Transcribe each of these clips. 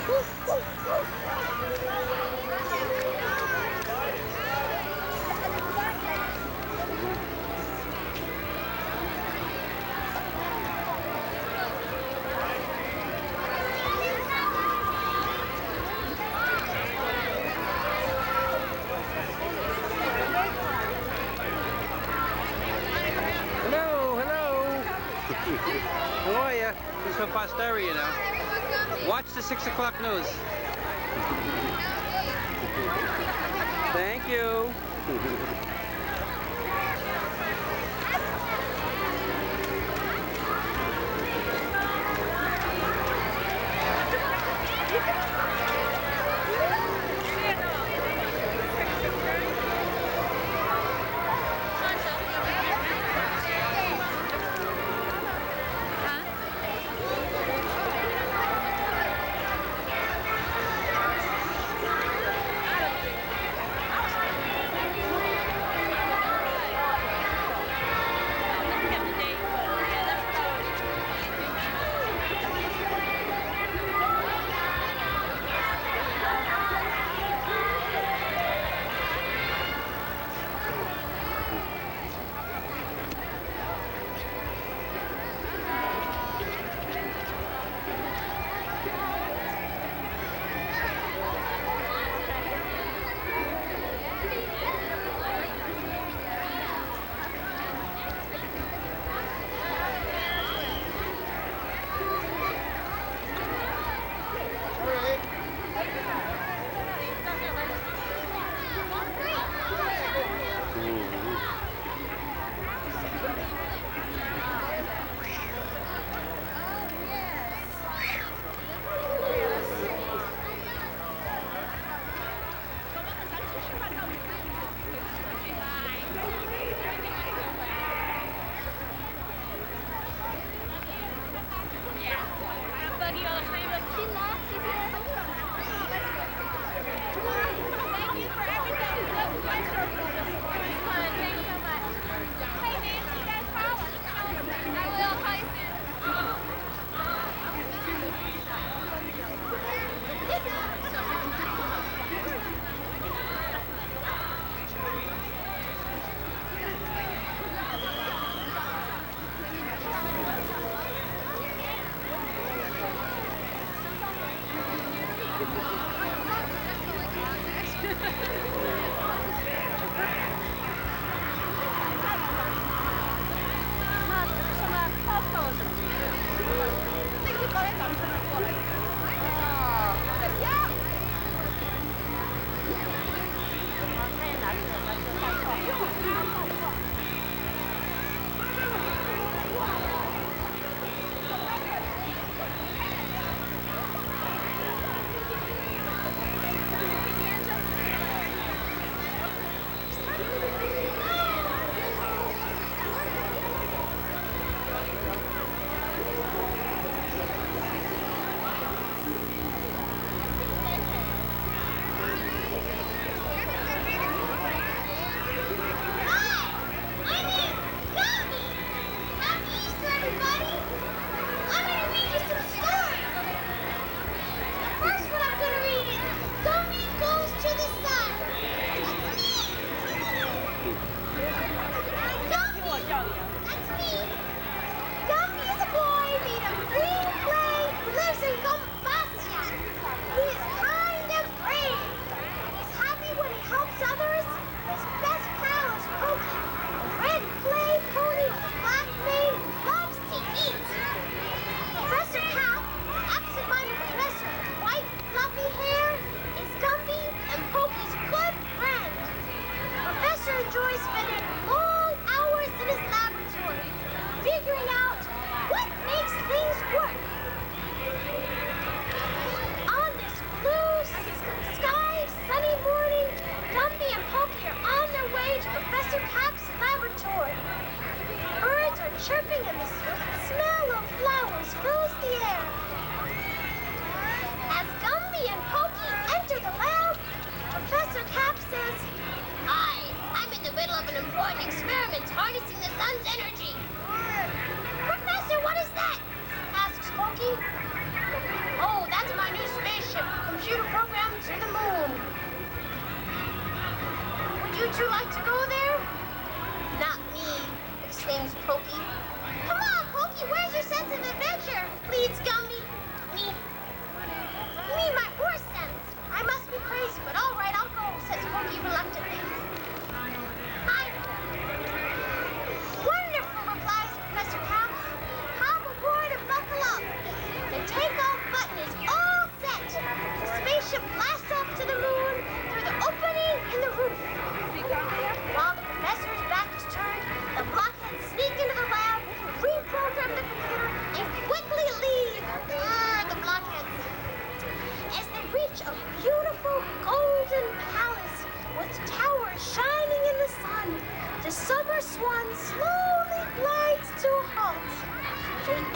How are you? This is for posterity, you know. Watch the 6 o'clock news. Thank you.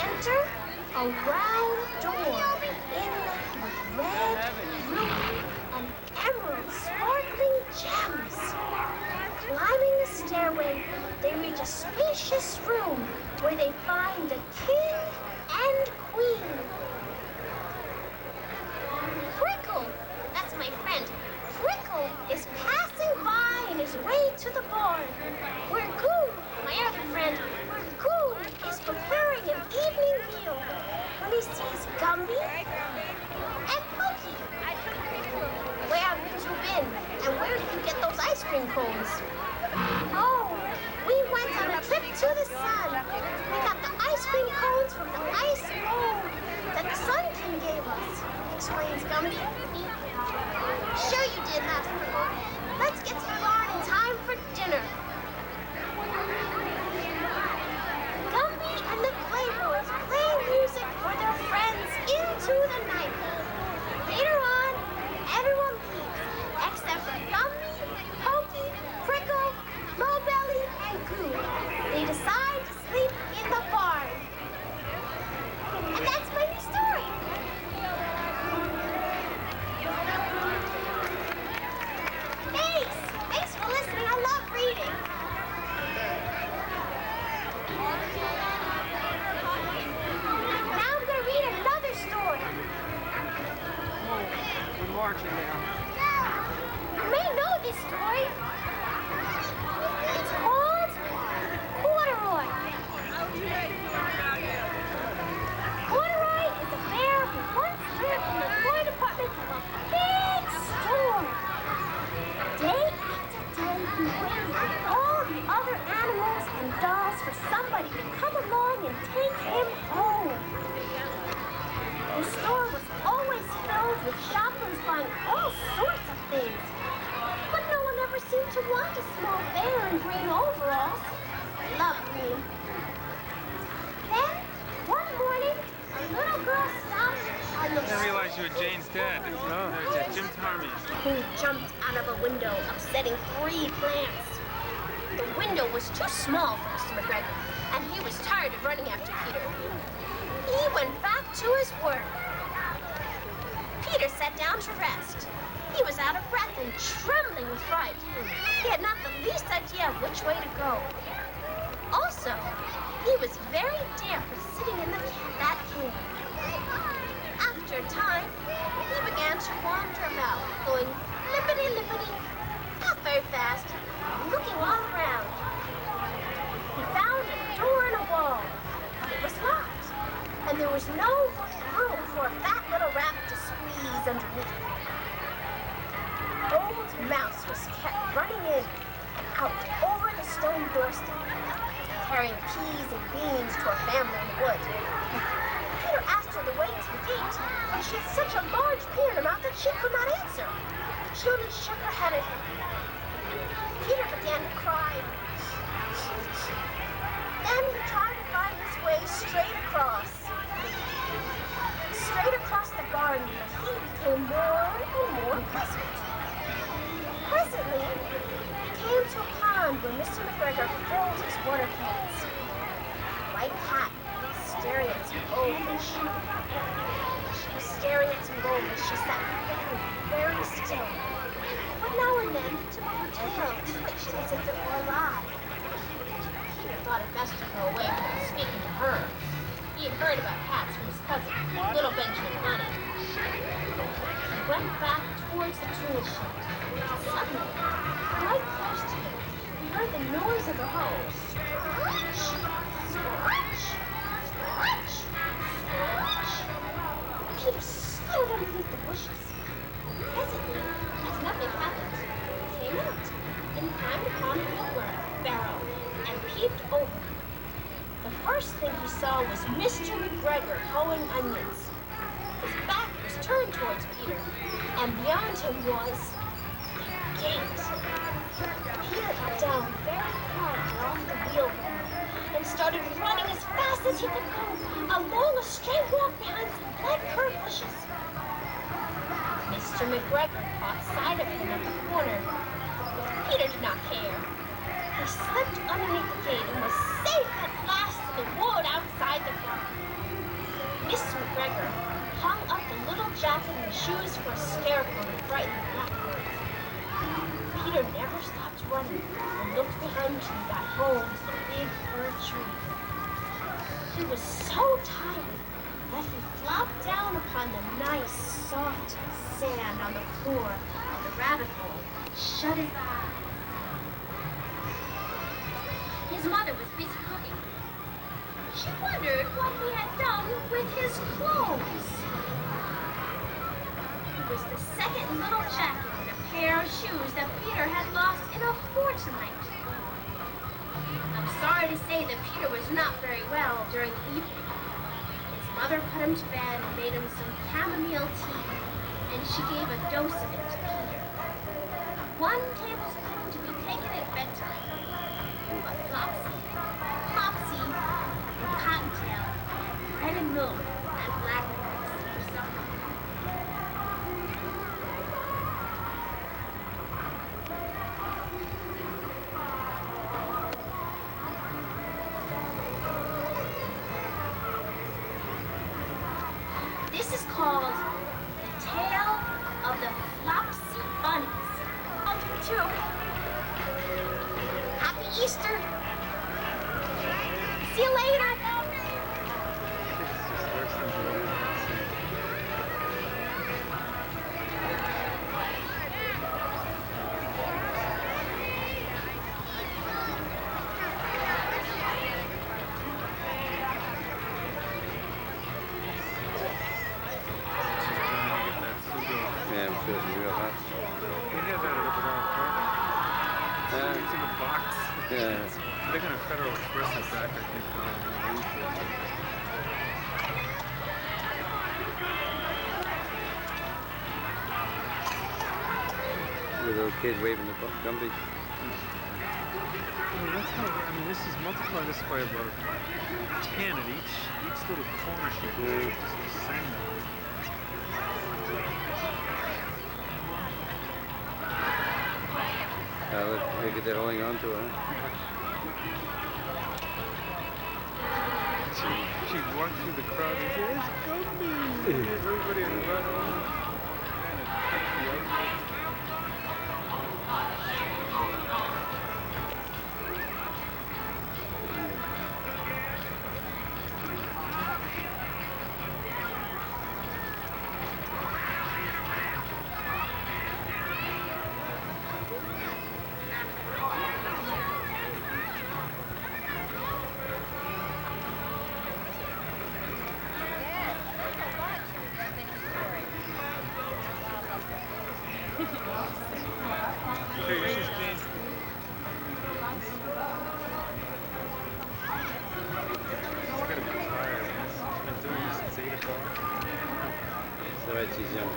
enter a round door inlaid with red, ruby, and emerald sparkling gems. Climbing the stairway, they reach a spacious room where they find the king and queen. Prickle, that's my friend. Prickle is passing by on his way to the barn, where Goon, my other friend, where Goon is preparing an evening meal when he sees Gumby and Pokey. Where have you two been, and where did you get those ice cream cones? Oh, we went on a trip to the sun. We got the ice cream cones from the ice bowl that the Sun King gave us, explains Gumby. Sure you did, laughs Prickle. Let's get to the barn in time for dinner. Gumby and the Playboys play music for their friends into the night. Later on, everyone leaves, except for Gumby, Pokey, Prickle, Lowbelly, and Goo. They decide to sleep in the barn. And that's my new story. Thanks for listening. I love reading. Now I'm going to read another story. Whoa, we're marching now. You may know this story. It's called Corduroy. Corduroy is a bear who once lived in the toy department of a big store. Day after day, he waited with all the other animals and dolls for somebody to come along and take him home. The store was always filled with shoppers buying all sorts of things. But no one ever seemed to want a small bear in green overalls. I love green. Then, one morning, a little girl stopped on the I didn't realize you were Jane's dad. No, there's Jim Tarmy. who jumped out of a window, upsetting 3 plants. The window was too small for Mr. McGregor, and he was tired of running after Peter. He went back to his work. Peter sat down to rest. He was out of breath and trembling with fright. He had not the least idea of which way to go. Also, he was very damp with sitting in that cave. After a time, he began to wander about, going lippity-lippity, not very fast, looking all around. He found a door in a wall. It was locked, and there was no room for a fat little rabbit to squeeze underneath. Old Mouse was kept running in and out over the stone doorstep, carrying peas and beans to her family in the woods. Peter asked her the way to the gate, but she had such a large pea in her mouth that she could not answer. She only shook her head at him. Peter began to cry. Then he tried to find his way straight across the garden, but he became more and more puzzled. Presently, he came to a pond where Mr. McGregor filled his water cans. White Cat was staring at some goldfish. She was staring at some goldfish. She sat very, very still. But now and then, the tip of her tail twitched as if it were alive. Peter thought it best to go away from speaking to her. He had heard about cats from his cousin, little Benjamin Bunny. He went back towards the tool shed. Suddenly, right close to him, he heard the noise of a hoe. Scratch! Scratch! Scratch! Scratch! Peter slid underneath the bushes. Presently, as nothing happened, he came out and climbed upon a wheelbarrow and peeped over. The first thing he saw was Mr. McGregor hoeing onions. His back was turned towards Peter, and beyond him was a gate. Peter got down very quietly off the wheelbarrow and started running as fast as he could go along a straight walk behind some black-currant bushes. Mr. McGregor caught sight of him at the corner, but Peter did not care. He slipped underneath the gate and was safe at last in the wood outside the barn. McGregor hung up the little jacket and shoes for a scarecrow to frighten the blackbirds. Peter never stopped running and looked behind till he got home to the big fir tree. He was so tired that he flopped down upon the nice, soft sand on the floor of the rabbit hole and shut his eyes. His mother was busy cooking. She wondered what he had done with his clothes. It was the second little jacket and a pair of shoes that Peter had lost in a fortnight. I'm sorry to say that Peter was not very well during the evening. His mother put him to bed and made him some chamomile tea, and she gave a dose of it to Peter. 1 tablespoon to be taken at bedtime. But Flopsy, Mopsy, and Cottontail, bread and milk, and blackberries for supper. This is called The Tale of the Flopsy Bunnies. I'll do 2. Happy Easter! See you later! Yeah, I'm sure it's real hot. We had that at It's in the box. Yeah. They're gonna Federal Express it back, I think. The little kid waving the Gumby. Well, that's not, I mean, this is multiply this by about 10 at each little corner shape. Just the same. Look at they're holding on to it. She walked through the crowd and said, "It's Gumby!" Everybody had run over. She's young.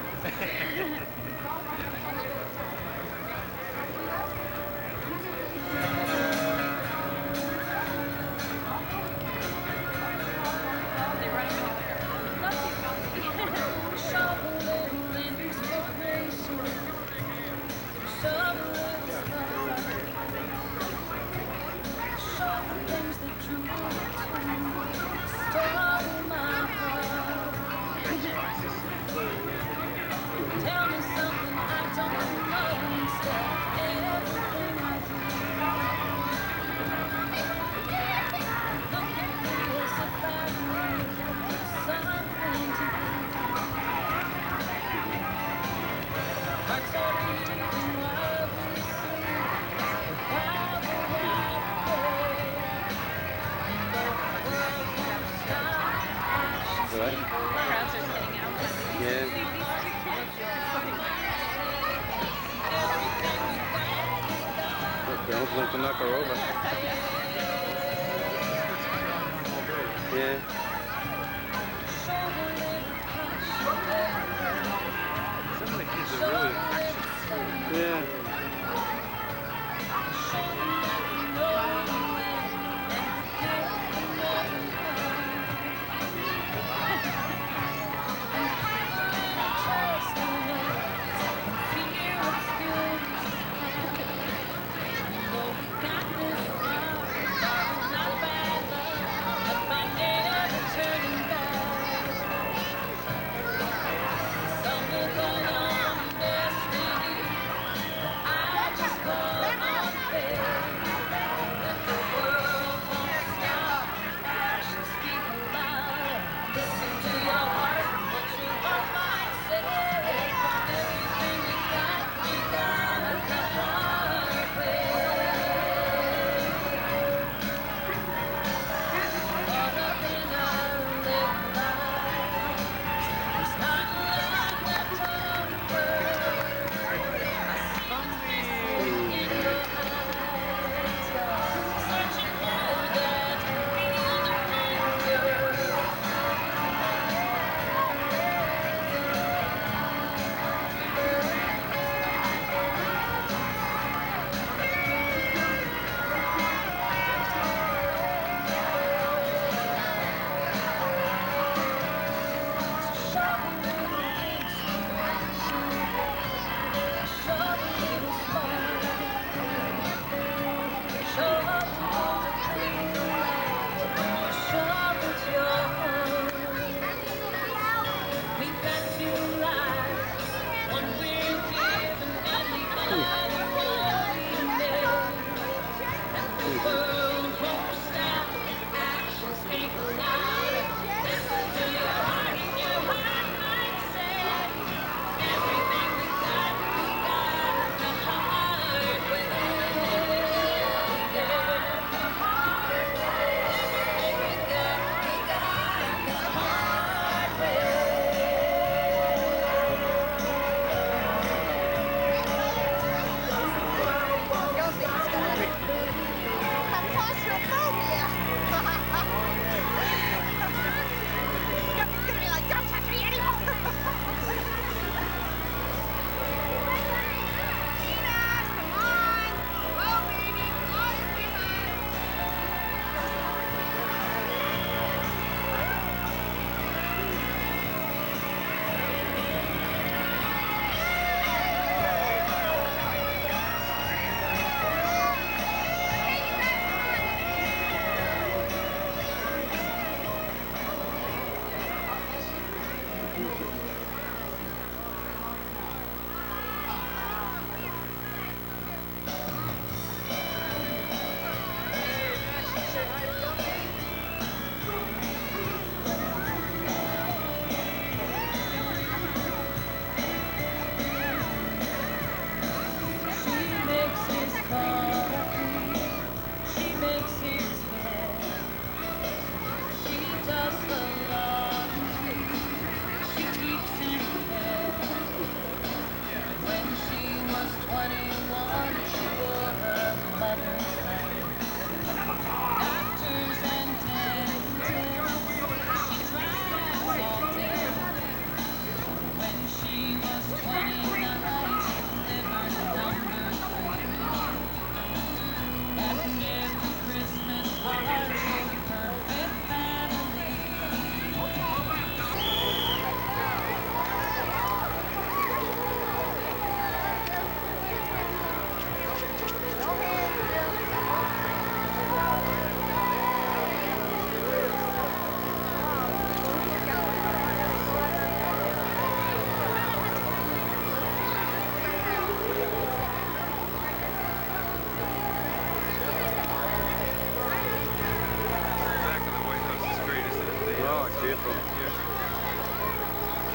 Don't to knock her over. Yeah. Some of the kids are really affectionate. Yeah.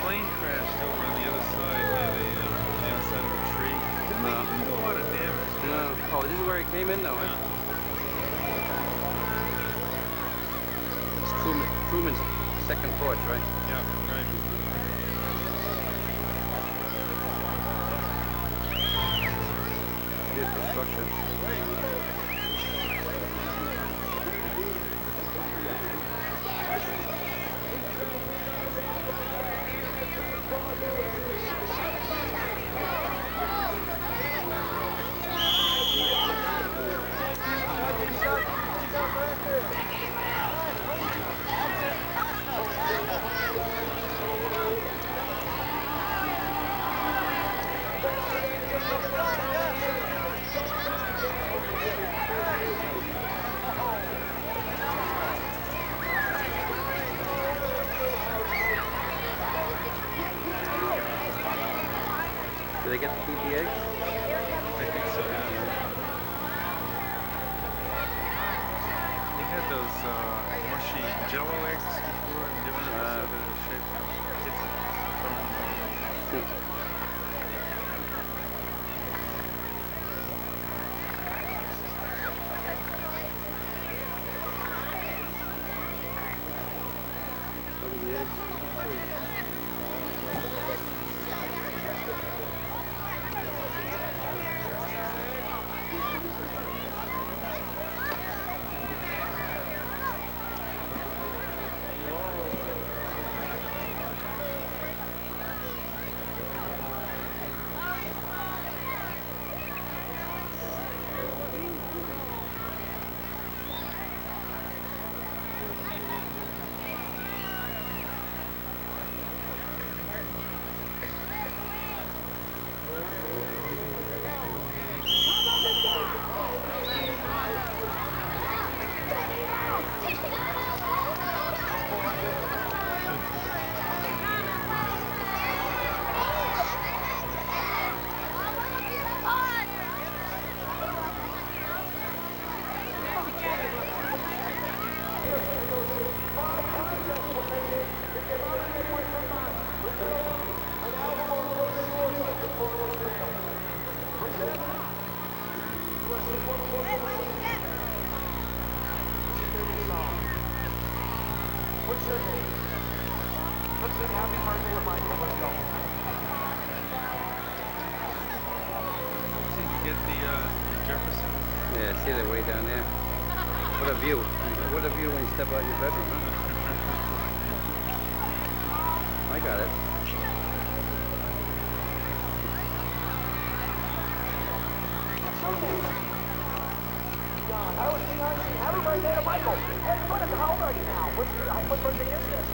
Plane crashed over on the other side near the outside of a tree. Didn't do a lot of damage. No. Oh, this is where he came in, though. Yeah. It's Truman's second porch, right? Yeah, right. Beautiful structure. Do they get to keep the eggs? I think so, yeah. They had those mushy jello eggs before and different so the shape different. Yeah, see they're way down there. What a view. What a view when you step out your bedroom, huh? I got it. Happy birthday to Michael. Hey, how old are you now? What birthday is this?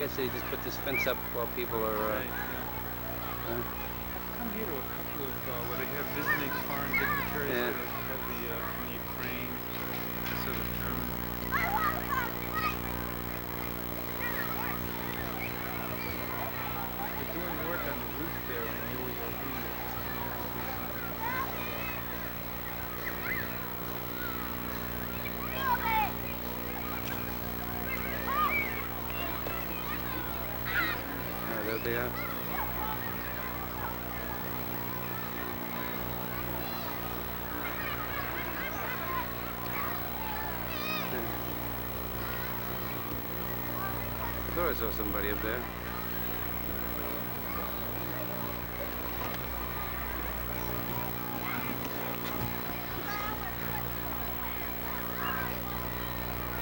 guess they just put this fence up while people are. Right, yeah. I've come here to a couple of where they have visiting foreign dignitaries. Yeah. They have the from the Ukraine, sort of German. They're doing work on the roof there in the OELB. There they are. I thought I saw somebody up there.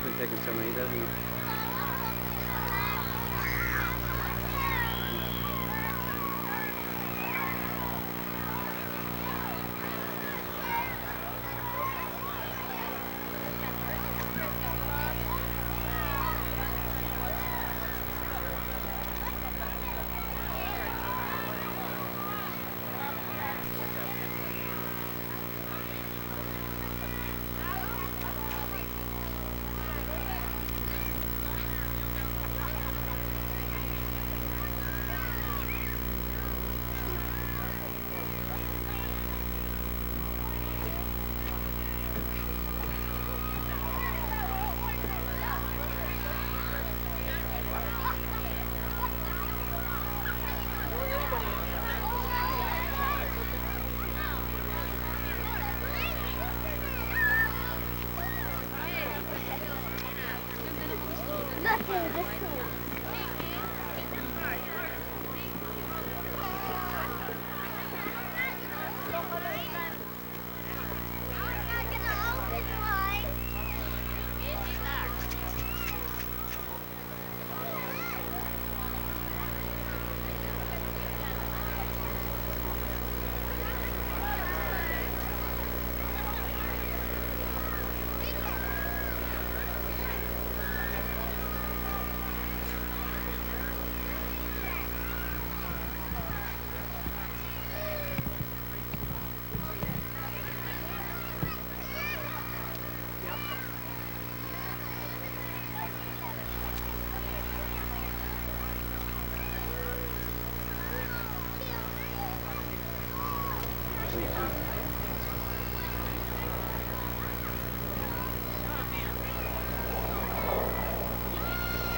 Been taking some of he doesn't.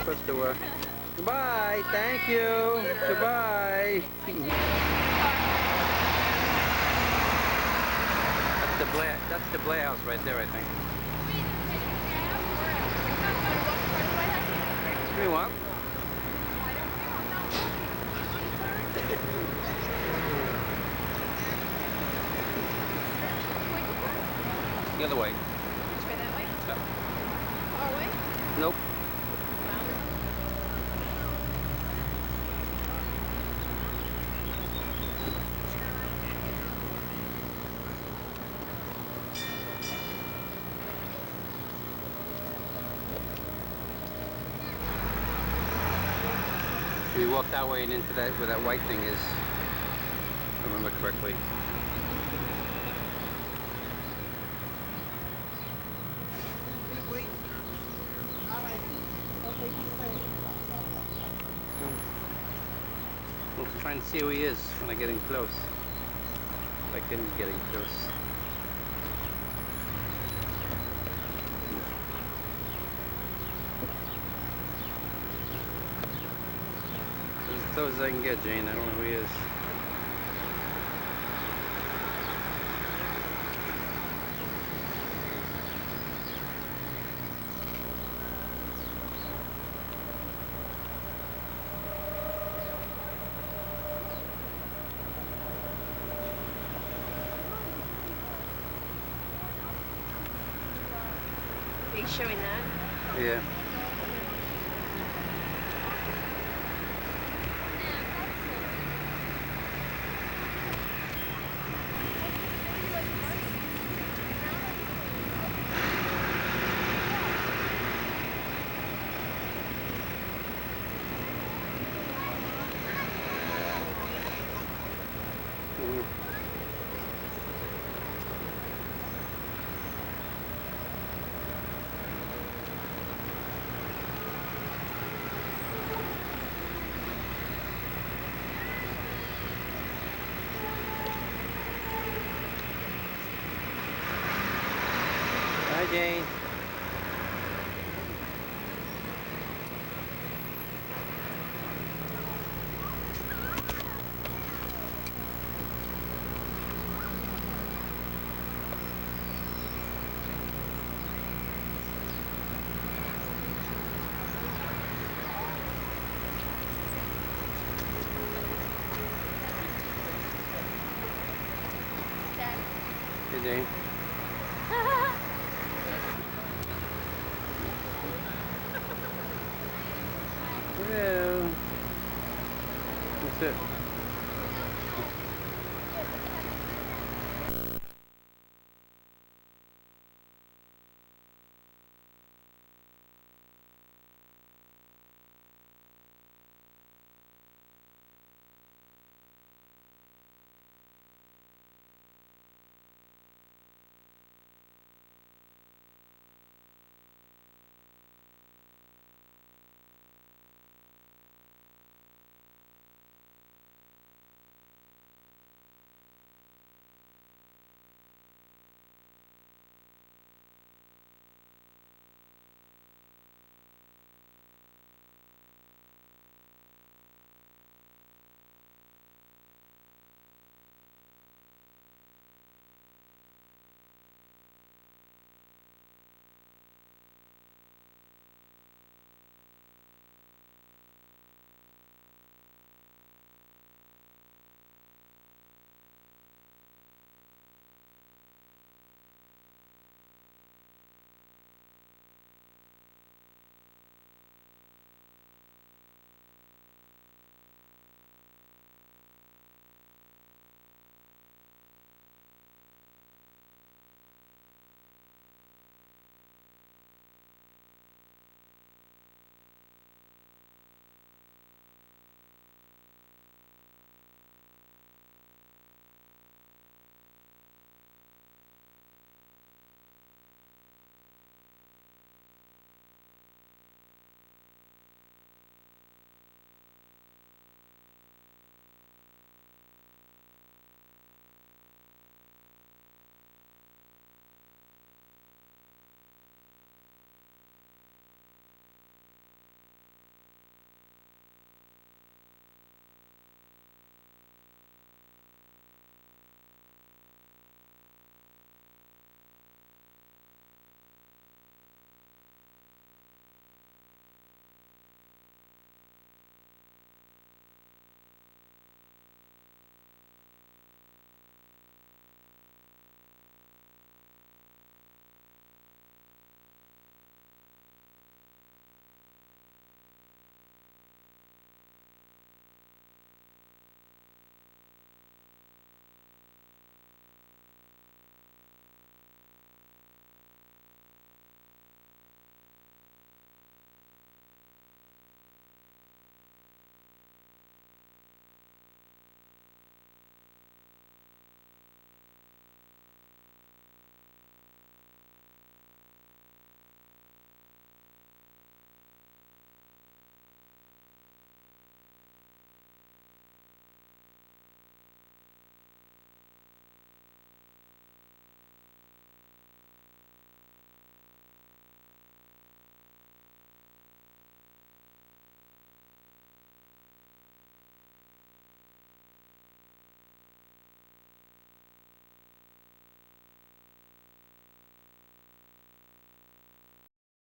Supposed to, goodbye, thank you, goodbye. That's the Blair house right there, I think. What do you want? The other way. Which way, that way? Yeah. Far away? Nope. We walked that way and into that where that white thing is, if I remember correctly. We'll try and see who he is when I get in close. If I can get in close. As close as I can get, Jane. I don't know who he is. Are you showing that? Yeah. Jane. Hey, Jane. Hello. That's it.